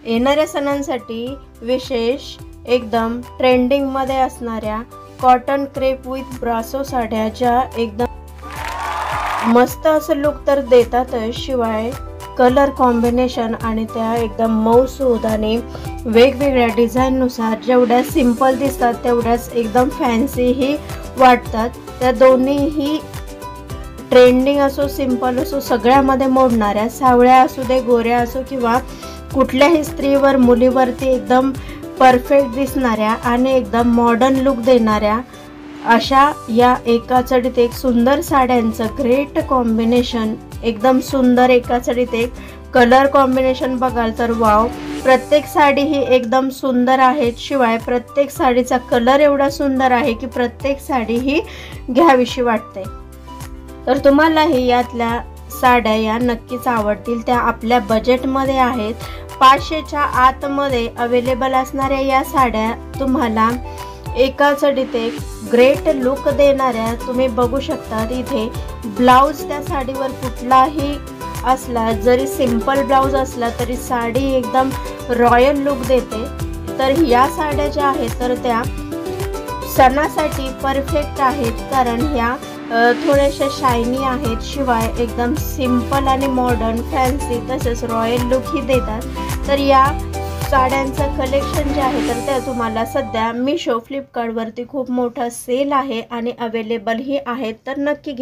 येणाऱ्या सणांसाठी विशेष एकदम ट्रेंडिंगमध्ये असणाऱ्या कॉटन क्रेप विथ ब्रासो साड्या ज्या एकदम मस्त असं लुक तर देतातच, शिवाय कलर कॉम्बिनेशन आणि त्या एकदम मऊसूद आणि वेगवेगळ्या डिझाईननुसार जेवढ्या सिंपल दिसतात तेवढ्याच एकदम फॅन्सीही वाटतात। त्या दोन्हीही ट्रेंडिंग असो सिंपल असो सगळ्यामध्ये मोडणाऱ्या, सावळ्या असू दे गोऱ्या असो किंवा कुठल्याही स्त्रीवर मुलीवरती एकदम परफेक्ट दिसणाऱ्या आणि एकदम मॉडर्न लुक देणाऱ्या अशा या एका चढीत एक सुंदर साड्यांचं ग्रेट कॉम्बिनेशन, एकदम सुंदर एका चढीत एक कलर कॉम्बिनेशन बघाल तर वाव। प्रत्येक साडी ही एकदम सुंदर आहे, शिवाय प्रत्येक साडीचा कलर एवढा सुंदर आहे की प्रत्येक साडी ही घ्यावीशी वाटते। तर तुम्हालाही यातल्या साड्या या नक्कीच आवडतील। त्या आपल्या बजेटमध्ये आहेत, 500च्या आतमध्ये अवेलेबल असणाऱ्या या साड्या तुम्हाला एका चढीत एक ग्रेट लुक देणाऱ्या। तुम्ही बघू शकता इथे ब्लाउज त्या साडीवर कुठलाही असला, जरी सिंपल ब्लाउज असला तरी साडी एकदम रॉयल लुक देते। तर या साड्या ज्या आहेत तर त्या सणासाठी परफेक्ट आहेत, कारण ह्या थोड्याशा शायनी आहेत, शिवाय एकदम सिंपल आणि मॉडर्न फॅन्सी तसेच रॉयल लुक ही देतात। तर या साड्यांचं कलेक्शन जे आहे तर ते तुम्हाला सध्या मिशो फ्लिपकार्टवरती खूप मोठा सेल आहे आणि अवेलेबल ही आहेत, तर नक्की घ्या।